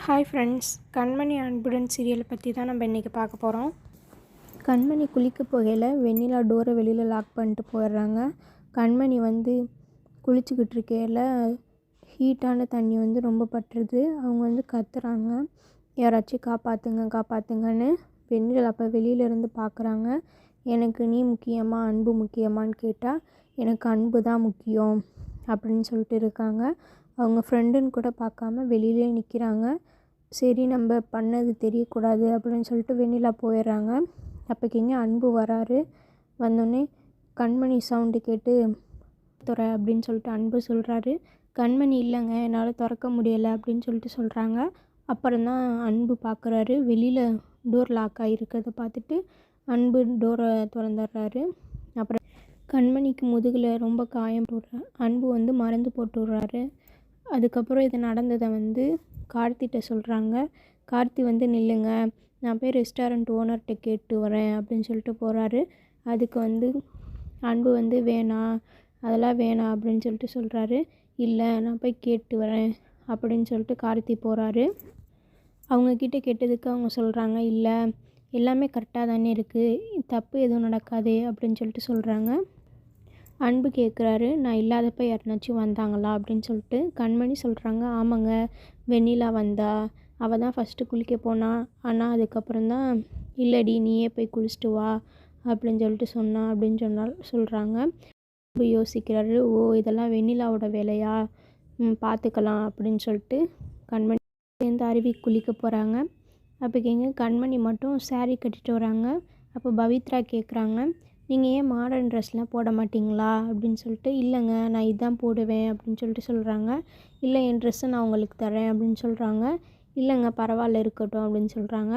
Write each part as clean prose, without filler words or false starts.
Hi friends, கண்மணி அன்புடன் சீரியலை பற்றி தான் நம்ம இன்றைக்கி பார்க்க போகிறோம். கண்மணி குளிக்க போகையில் வெண்ணிலா டோரை வெளியில் லாக் பண்ணிட்டு போயிடுறாங்க. கண்மணி குளிச்சுக்கிட்டு இருக்கையில் ஹீட்டான தண்ணி ரொம்ப பட்டுருது. அவங்க கத்துறாங்க, யாராச்சும் காப்பாற்றுங்க காப்பாற்றுங்கன்னு. வெண்ணிலா அப்போ வெளியிலேருந்து பார்க்குறாங்க. எனக்கு நீ முக்கியமா அன்பு முக்கியமான்னு கேட்டால், எனக்கு அன்பு தான் முக்கியம் அப்படின்னு சொல்லிட்டு இருக்காங்க. அவங்க ஃப்ரெண்டுன்னு கூட பார்க்காம வெளியிலே நிற்கிறாங்க. சரி, நம்ம பண்ணது தெரியக்கூடாது அப்படின்னு சொல்லிட்டு வெண்ணிலா போயிடுறாங்க. அப்போக்கிங்க அன்பு வராரு. வந்தோடனே கண்மணி சவுண்டு கேட்டு துற அப்படின்னு சொல்லிட்டு அன்பு சொல்கிறாரு. கண்மணி இல்லைங்க, என்னால் திறக்க முடியலை அப்படின்னு சொல்லிட்டு சொல்கிறாங்க. அப்புறம்தான் அன்பு பார்க்குறாரு, வெளியில் டோர் லாக் ஆகிருக்கிறத பார்த்துட்டு அன்பு டோரை திறந்துடுறாரு. அப்புறம் கண்மணிக்கு முதுகில் ரொம்ப காயம் போடுறாரு. அன்பு மருந்து போட்டு விட்றாரு. அதுக்கப்புறம் இது நடந்ததை கார்த்திகிட்ட சொல்கிறாங்க. கார்த்தி நில்லுங்க, நான் போய் ரெஸ்டாரண்ட் ஓனர்கிட்ட கேட்டு வரேன் அப்படின்னு சொல்லிட்டு போகிறாரு. அதுக்கு அன்பு வேணாம், அதெல்லாம் வேணாம் அப்படின்னு சொல்லிட்டு சொல்கிறாரு. இல்லை, நான் போய் கேட்டு வரேன் அப்படின்னு சொல்லிட்டு கார்த்தி போகிறாரு. அவங்கக்கிட்ட கேட்டதுக்கு அவங்க சொல்கிறாங்க, இல்லை எல்லாமே கரெக்டாக தானே இருக்குது, தப்பு எதுவும் நடக்காதே அப்படின்னு சொல்லிட்டு சொல்கிறாங்க. அன்பு கேட்குறாரு, நான் இல்லாதப்ப யாருனாச்சும் வந்தாங்களா அப்படின்னு சொல்லிட்டு. கண்மணி சொல்கிறாங்க, ஆமாங்க, வெண்ணிலா வந்தா, அவள் தான் ஃபஸ்ட்டு குளிக்க போனா. ஆனால் அதுக்கப்புறம்தான் இல்லடி நீயே போய் குளிச்சுட்டு வா அப்படின்னு சொல்லிட்டு சொன்னா அப்படின்னு சொல்கிறாங்க. அன்பு யோசிக்கிறாரு, ஓ இதெல்லாம் வெண்ணிலாவோட வேலையா, பார்த்துக்கலாம் அப்படின்னு சொல்லிட்டு கண்மணி சேர்ந்து அருவி குளிக்க போகிறாங்க. அப்போக்கிங்க கண்மணி மட்டும் சாரீ கட்டிட்டு வராங்க. அப்போ பவித்ரா கேட்குறாங்க, நீங்கள் ஏன் மாடர்ன் ட்ரெஸ்லாம் போட மாட்டிங்களா அப்படின்னு சொல்லிட்டு. இல்லைங்க, நான் இதுதான் போடுவேன் அப்படின்னு சொல்லிட்டு சொல்கிறாங்க. இல்லை, என் ட்ரெஸ்ஸை நான் உங்களுக்கு தரேன் அப்படின்னு சொல்கிறாங்க. இல்லைங்க, பரவாயில்ல இருக்கட்டும் அப்படின்னு சொல்கிறாங்க.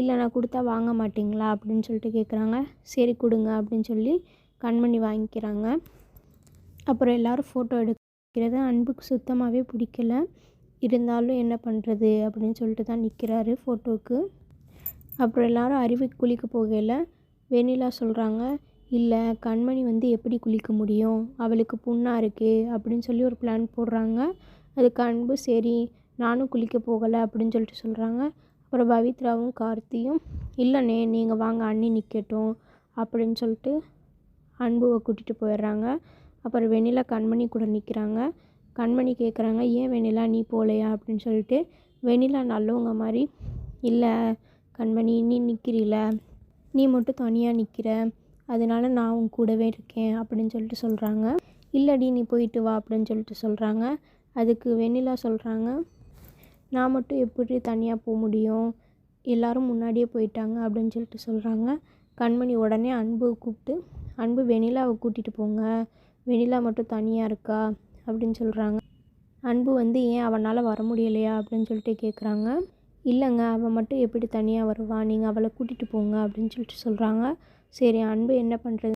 இல்லை, நான் கொடுத்தா வாங்க மாட்டிங்களா அப்படின்னு சொல்லிட்டு கேட்குறாங்க. சரி கொடுங்க அப்படின்னு சொல்லி கண்மணி வாங்கிக்கிறாங்க. அப்புறம் எல்லோரும் ஃபோட்டோ எடுக்கிறது அன்புக்கு சுத்தமாகவே பிடிக்கல. இருந்தாலும் என்ன பண்ணுறது அப்படின்னு சொல்லிட்டு தான் நிற்கிறாரு ஃபோட்டோவுக்கு. அப்புறம் எல்லோரும் அருவிக்கு குளிக்க போகையில் வெண்ணிலா சொல்கிறாங்க, இல்லை கண்மணி எப்படி குளிக்க முடியும், அவளுக்கு புண்ணாக இருக்கே அப்படின்னு சொல்லி ஒரு பிளான் போடுறாங்க. அதுக்கு அன்பு சரி நானும் குளிக்க போகலை அப்படின்னு சொல்லிட்டு சொல்கிறாங்க. அப்புறம் பவித்ராவும் கார்த்தியும், இல்லைண்ணே நீங்கள் வாங்க அண்ணி நிற்கட்டும் அப்படின்னு சொல்லிட்டு அன்புவை கூட்டிகிட்டு போயிடுறாங்க. அப்புறம் வெண்ணிலா கண்மணி கூட நிற்கிறாங்க. கண்மணி கேட்குறாங்க, ஏன் வெண்ணிலா நீ போகலையா அப்படின்னு சொல்லிட்டு. வெண்ணிலா நல்லவங்க மாதிரி, இல்லை கண்மணி நீ நிற்கிறீல, நீ மட்டும் தனியாக நிற்கிற, அதனால நான் உன் கூடவே இருக்கேன் அப்படின்னு சொல்லிட்டு சொல்கிறாங்க. இல்லடி நீ போயிட்டு வா அப்படின்னு சொல்லிட்டு சொல்கிறாங்க. அதுக்கு வெண்ணிலா சொல்கிறாங்க, நான் மட்டும் எப்படி தனியாக போக முடியும், எல்லோரும் முன்னாடியே போயிட்டாங்க அப்படின்னு சொல்லிட்டு சொல்கிறாங்க. கண்மணி உடனே அன்புவை கூப்பிட்டு, அன்பு வெண்ணிலாவை கூட்டிகிட்டு போங்க, வெண்ணிலா மட்டும் தனியாக இருக்கா அப்படின்னு சொல்கிறாங்க. அன்பு ஏன் அவனால் வர முடியலையா அப்படின்னு சொல்லிட்டு கேட்குறாங்க. இல்லைங்க, அவள் மட்டும் எப்படி தனியாக வருவாள், நீங்கள் அவளை கூட்டிகிட்டு போங்க அப்படின்னு சொல்லிட்டு சொல்கிறாங்க. சரி அன்பு என்ன பண்ணுறது